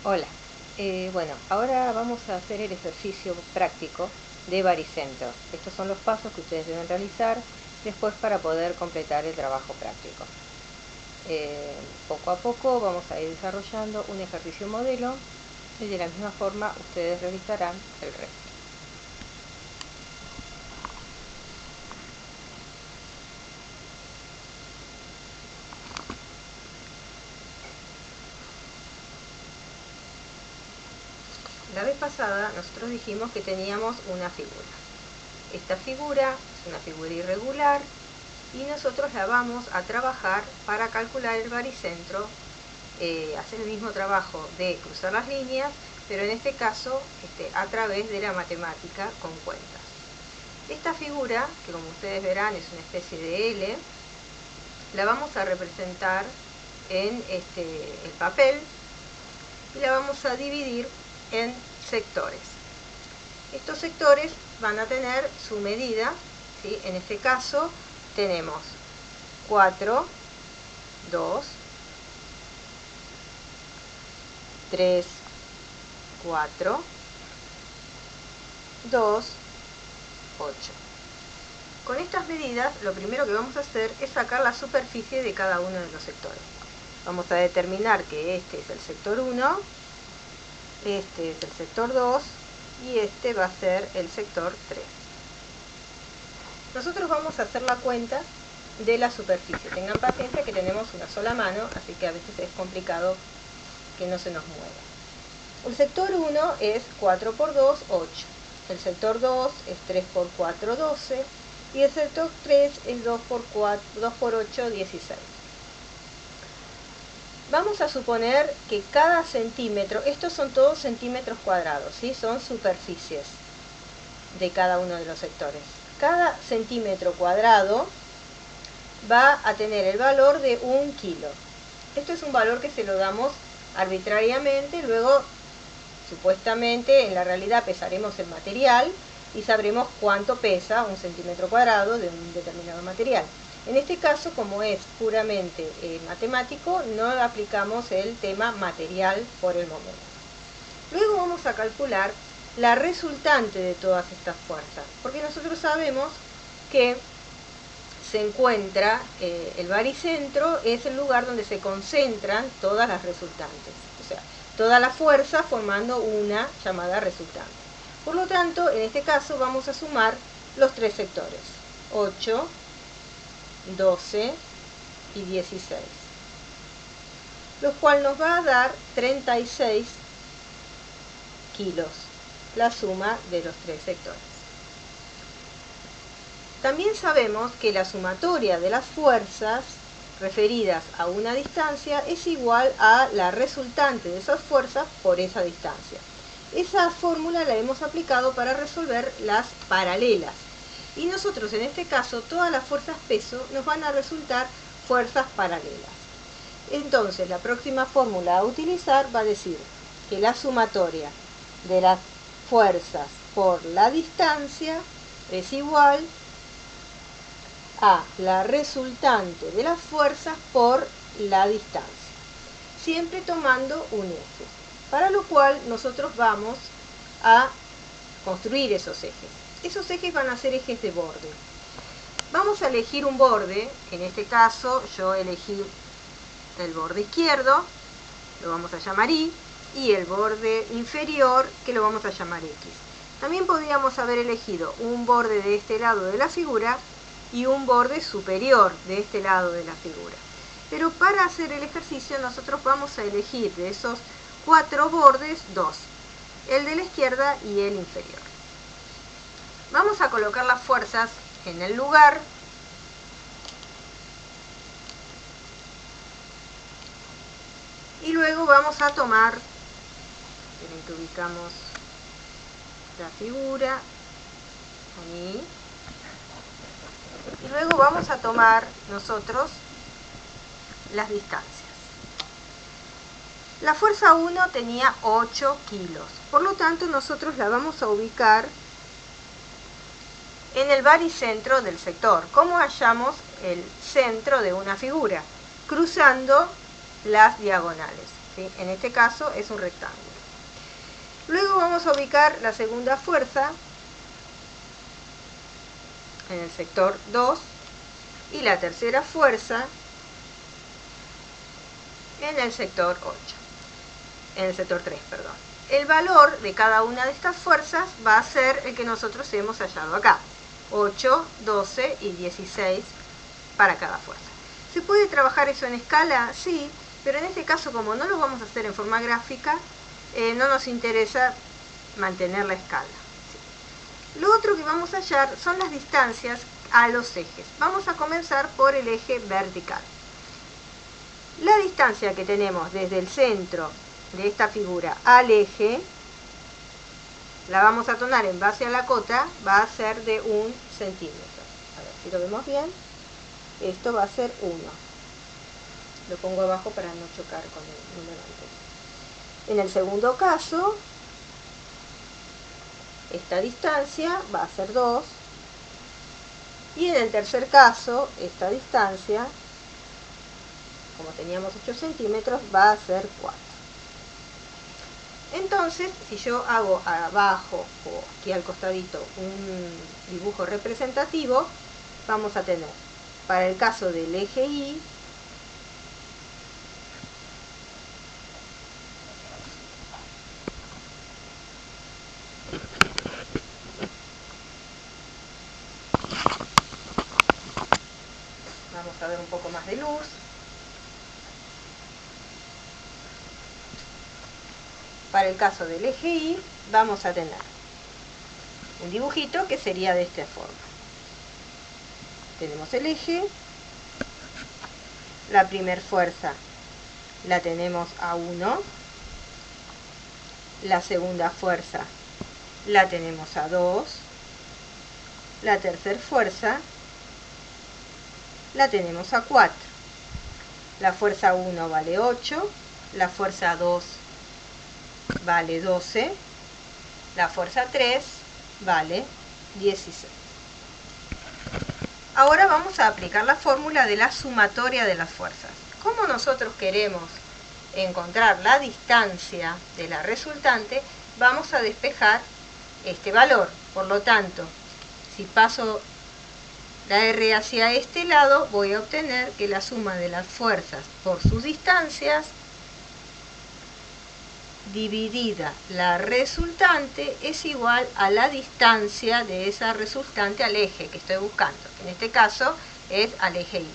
Hola, bueno, ahora vamos a hacer el ejercicio práctico de baricentro. Estos son los pasos que ustedes deben realizar después para poder completar el trabajo práctico. Poco a poco vamos a ir desarrollando un ejercicio modelo y de la misma forma ustedes realizarán el resto. La vez pasada nosotros dijimos que teníamos una figura. Esta figura es una figura irregular y nosotros la vamos a trabajar para calcular el baricentro, hacer el mismo trabajo de cruzar las líneas, pero en este caso a través de la matemática con cuentas. Esta figura, que como ustedes verán es una especie de L, la vamos a representar en el papel y la vamos a dividir en sectores. Estos sectores van a tener su medida, ¿sí? En este caso tenemos 4, 2, 3, 4, 2, 8. Con estas medidas lo primero que vamos a hacer es sacar la superficie de cada uno de los sectores. Vamos a determinar que este es el sector 1, este es el sector 2 y este va a ser el sector 3. Nosotros vamos a hacer la cuenta de la superficie. Tengan paciencia que tenemos una sola mano, así que a veces es complicado que no se nos mueva. El sector 1 es 4 por 2, 8. El sector 2 es 3 por 4, 12. Y el sector 3 es 2 por 8, 16. Vamos a suponer que cada centímetro, estos son todos centímetros cuadrados, ¿sí? Son superficies de cada uno de los sectores. Cada centímetro cuadrado va a tener el valor de 1 kilo. Esto es un valor que se lo damos arbitrariamente, luego supuestamente en la realidad pesaremos el material y sabremos cuánto pesa un centímetro cuadrado de un determinado material. En este caso, como es puramente matemático, no aplicamos el tema material por el momento. Luego vamos a calcular la resultante de todas estas fuerzas, porque nosotros sabemos que se encuentra el baricentro, es el lugar donde se concentran todas las resultantes, o sea, toda la fuerza formando una llamada resultante. Por lo tanto, en este caso vamos a sumar los tres sectores, 8, 12 y 16, lo cual nos va a dar 36 kilos, la suma de los tres sectores. También sabemos que la sumatoria de las fuerzas referidas a una distancia es igual a la resultante de esas fuerzas por esa distancia. Esa fórmula la hemos aplicado para resolver las paralelas. Y nosotros en este caso todas las fuerzas peso nos van a resultar fuerzas paralelas. Entonces la próxima fórmula a utilizar va a decir que la sumatoria de las fuerzas por la distancia es igual a la resultante de las fuerzas por la distancia, siempre tomando un eje, para lo cual nosotros vamos a construir esos ejes. Esos ejes van a ser ejes de borde. Vamos a elegir un borde, en este caso yo elegí el borde izquierdo, lo vamos a llamar Y, y el borde inferior, que lo vamos a llamar X. También podríamos haber elegido un borde de este lado de la figura y un borde superior de este lado de la figura. Pero para hacer el ejercicio nosotros vamos a elegir de esos 4 bordes 2, el de la izquierda y el inferior. Vamos a colocar las fuerzas en el lugar y luego vamos a tomar, miren que ubicamos la figura ahí, y luego vamos a tomar nosotros las distancias. La fuerza 1 tenía 8 kilos, por lo tanto nosotros la vamos a ubicar en el baricentro del sector. ¿Cómo hallamos el centro de una figura? Cruzando las diagonales. ¿sí? En este caso es un rectángulo. Luego vamos a ubicar la segunda fuerza en el sector 2 y la tercera fuerza en el sector 8, en el sector 3, perdón. El valor de cada una de estas fuerzas va a ser el que nosotros hemos hallado acá, 8, 12 y 16 para cada fuerza. ¿Se puede trabajar eso en escala? Sí, pero en este caso, como no lo vamos a hacer en forma gráfica, no nos interesa mantener la escala. Lo otro que vamos a hallar son las distancias a los ejes. Vamos a comenzar por el eje vertical. La distancia que tenemos desde el centro de esta figura al eje, la vamos a tomar en base a la cota, va a ser de 1 centímetro. A ver si lo vemos bien. Esto va a ser 1. Lo pongo abajo para no chocar con el número anterior. En el segundo caso, esta distancia va a ser 2. Y en el tercer caso, esta distancia, como teníamos 8 centímetros, va a ser 4. Entonces, si yo hago abajo o aquí al costadito un dibujo representativo, vamos a tener, para el caso del eje Y, vamos a ver un poco más de luz. Para el caso del eje Y, vamos a tener un dibujito que sería de esta forma. Tenemos el eje, la primer fuerza la tenemos a 1, la segunda fuerza la tenemos a 2, la tercera fuerza la tenemos a 4. La fuerza 1 vale 8, la fuerza 2 vale 12, la fuerza 3 vale 16. Ahora vamos a aplicar la fórmula de la sumatoria de las fuerzas. Como nosotros queremos encontrar la distancia de la resultante, vamos a despejar este valor. Por lo tanto, si paso la R hacia este lado, voy a obtener que la suma de las fuerzas por sus distancias dividida la resultante es igual a la distancia de esa resultante al eje que estoy buscando, que en este caso es al eje Y.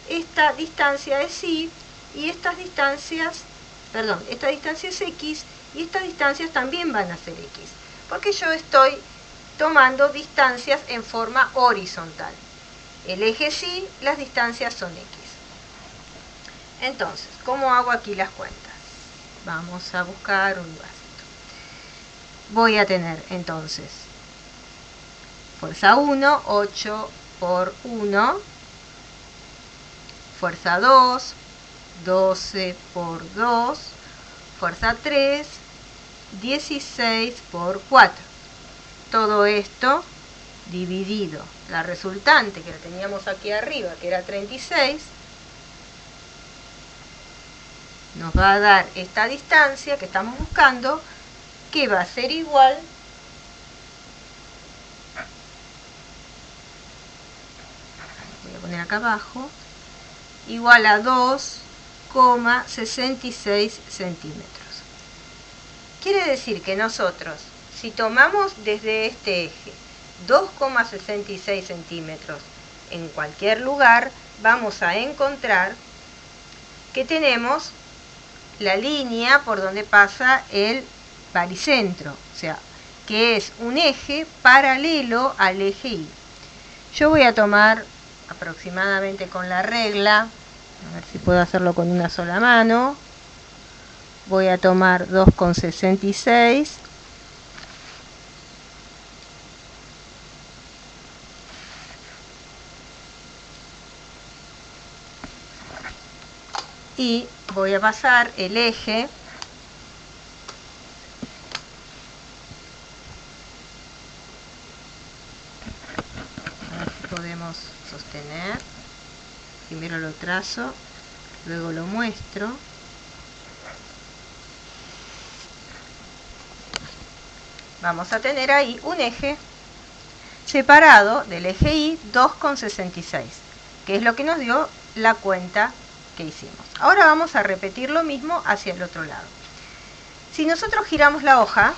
Esta distancia es Y y esta distancia es X y estas distancias también van a ser X, porque yo estoy tomando distancias en forma horizontal. El eje es Y, las distancias son X. Entonces, ¿cómo hago aquí las cuentas? Vamos a buscar un vasito. Voy a tener entonces fuerza 1, 8 por 1, fuerza 2, 12 por 2, fuerza 3, 16 por 4. Todo esto dividido la resultante que la teníamos aquí arriba, que era 36, nos va a dar esta distancia que estamos buscando, que va a ser igual voy a poner acá abajo, igual a 2,66 centímetros. Quiere decir que nosotros, si tomamos desde este eje 2,66 centímetros en cualquier lugar, vamos a encontrar que tenemos la línea por donde pasa el baricentro, o sea, que es un eje paralelo al eje Y. Yo voy a tomar aproximadamente con la regla, a ver si puedo hacerlo con una sola mano, voy a tomar 2,66 y voy a pasar el eje a ver si podemos sostener. Primero lo trazo, luego lo muestro. vamos a tener ahí un eje separado del eje Y 2,66, que es lo que nos dio la cuenta que hicimos. Ahora vamos a repetir lo mismo hacia el otro lado. Si nosotros giramos la hoja,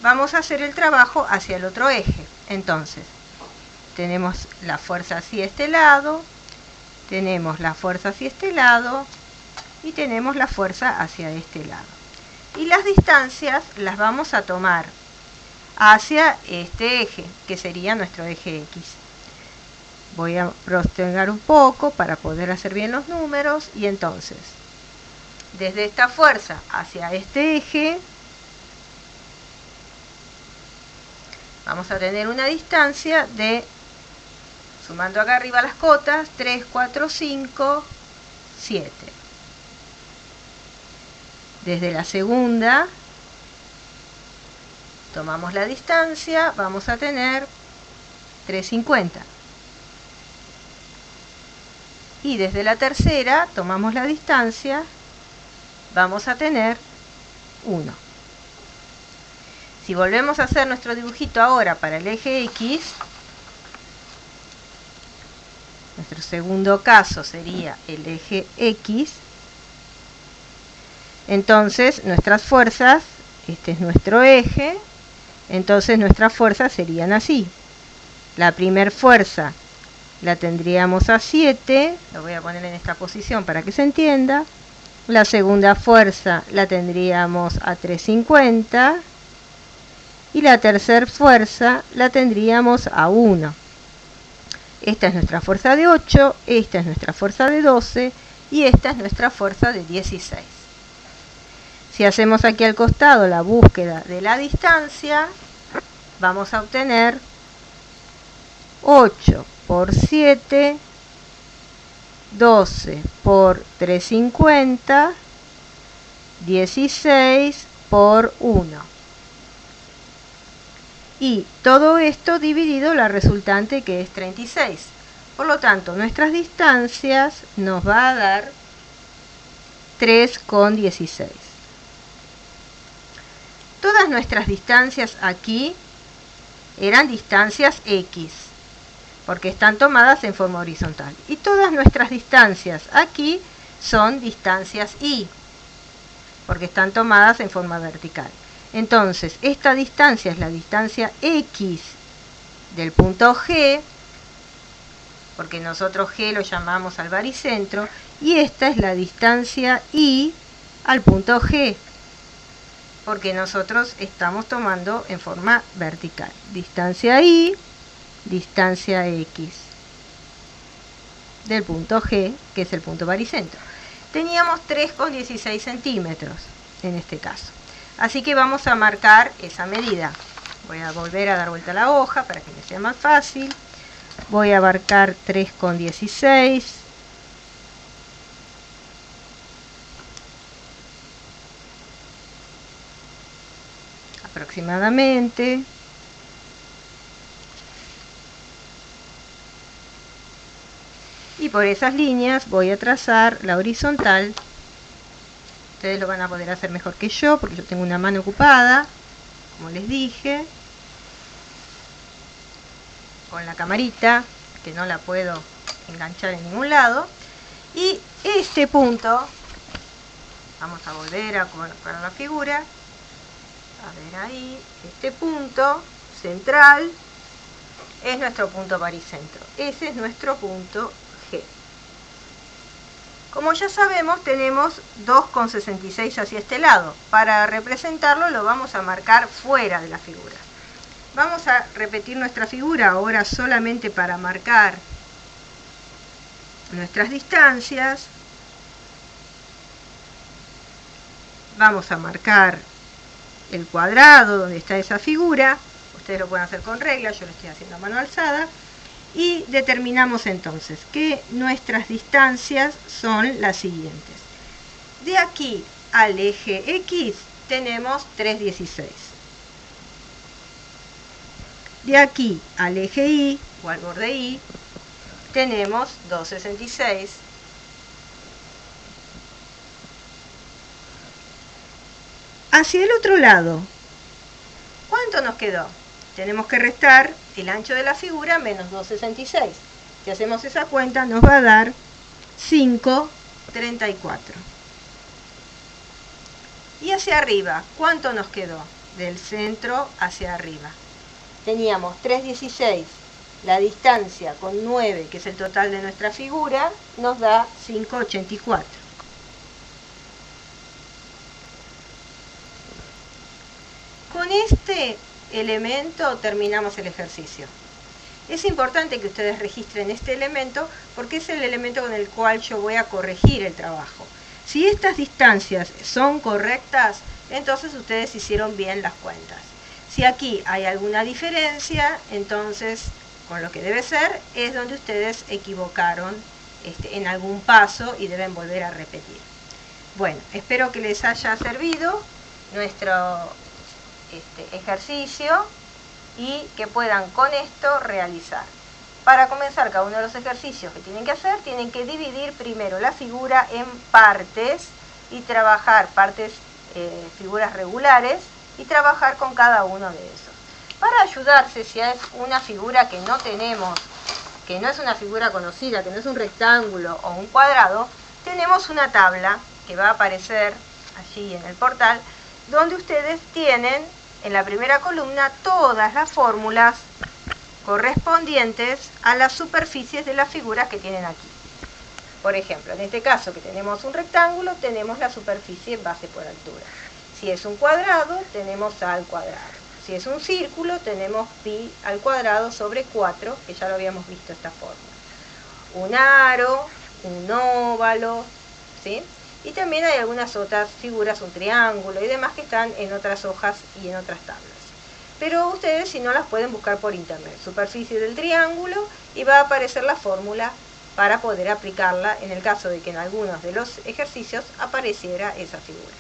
vamos a hacer el trabajo hacia el otro eje. Entonces, tenemos la fuerza hacia este lado, tenemos la fuerza hacia este lado y tenemos la fuerza hacia este lado. Y las distancias las vamos a tomar hacia este eje, que sería nuestro eje X. Voy a postergar un poco para poder hacer bien los números y entonces, desde esta fuerza hacia este eje, vamos a tener una distancia de, sumando acá arriba las cotas, 3, 4, 5, 7. Desde la segunda, tomamos la distancia, vamos a tener 3,50. Y desde la tercera, tomamos la distancia, vamos a tener 1. Si volvemos a hacer nuestro dibujito ahora para el eje X, nuestro segundo caso sería el eje X. Entonces, nuestras fuerzas, este es nuestro eje, entonces nuestras fuerzas serían así. La primera fuerza la tendríamos a 7, lo voy a poner en esta posición para que se entienda. La segunda fuerza la tendríamos a 3,50 y la tercera fuerza la tendríamos a 1. Esta es nuestra fuerza de 8, esta es nuestra fuerza de 12 y esta es nuestra fuerza de 16. Si hacemos aquí al costado la búsqueda de la distancia, vamos a obtener 8 por 7, 12 por 3,50, 16 por 1. Y todo esto dividido la resultante, que es 36. Por lo tanto, nuestras distancias nos va a dar 3,16. Todas nuestras distancias aquí eran distancias X, porque están tomadas en forma horizontal. Y todas nuestras distancias aquí son distancias Y, porque están tomadas en forma vertical. Entonces, esta distancia es la distancia X del punto G, porque nosotros G lo llamamos al baricentro, y esta es la distancia Y al punto G, porque nosotros estamos tomando en forma vertical. Distancia Y, distancia X del punto G, que es el punto baricentro. Teníamos 3,16 centímetros en este caso. Así que vamos a marcar esa medida. Voy a volver a dar vuelta a la hoja para que me sea más fácil. Voy a marcar 3,16. Aproximadamente. Y por esas líneas voy a trazar la horizontal. Ustedes lo van a poder hacer mejor que yo, porque yo tengo una mano ocupada, como les dije, con la camarita, que no la puedo enganchar en ningún lado. Y este punto, vamos a volver a colocar la figura, a ver ahí, este punto central es nuestro punto baricentro. Ese es nuestro punto G. Como ya sabemos, tenemos 2,66 hacia este lado. Para representarlo lo vamos a marcar fuera de la figura. Vamos a repetir nuestra figura ahora solamente para marcar nuestras distancias. Vamos a marcar el cuadrado donde está esa figura. Ustedes lo pueden hacer con regla, yo lo estoy haciendo a mano alzada. Y determinamos entonces que nuestras distancias son las siguientes. De aquí al eje X tenemos 3,16. De aquí al eje Y, o al borde Y, tenemos 2,66. Hacia el otro lado, ¿cuánto nos quedó? Tenemos que restar el ancho de la figura menos 2,66. Si hacemos esa cuenta nos va a dar 5,34. Y hacia arriba, ¿cuánto nos quedó? Del centro hacia arriba. Teníamos 3,16. La distancia con 9, que es el total de nuestra figura, nos da 5,84. Con este elemento terminamos el ejercicio. Es importante que ustedes registren este elemento porque es el elemento con el cual yo voy a corregir el trabajo. Si estas distancias son correctas, entonces ustedes hicieron bien las cuentas. Si aquí hay alguna diferencia, entonces con lo que debe ser es donde ustedes equivocaron en algún paso y deben volver a repetir. Bueno, espero que les haya servido nuestro ejercicio y que puedan con esto realizar. Para comenzar cada uno de los ejercicios que tienen que hacer, tienen que dividir primero la figura en partes y trabajar figuras regulares y trabajar con cada uno de esos. Para ayudarse, si es una figura que no tenemos, que no es una figura conocida, que no es un rectángulo o un cuadrado, tenemos una tabla que va a aparecer allí en el portal, donde ustedes tienen en la primera columna todas las fórmulas correspondientes a las superficies de las figuras que tienen aquí. Por ejemplo, en este caso que tenemos un rectángulo, tenemos la superficie base por altura. Si es un cuadrado, tenemos a al cuadrado. Si es un círculo, tenemos pi al cuadrado sobre 4, que ya lo habíamos visto esta fórmula. Un aro, un óvalo, ¿sí? Y también hay algunas otras figuras, un triángulo y demás que están en otras hojas y en otras tablas. Pero ustedes, si no, las pueden buscar por internet. Superficie del triángulo y va a aparecer la fórmula para poder aplicarla en el caso de que en algunos de los ejercicios apareciera esa figura.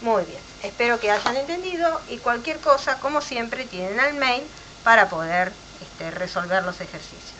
Muy bien, espero que hayan entendido y cualquier cosa, como siempre, tienen el mail para poder resolver los ejercicios.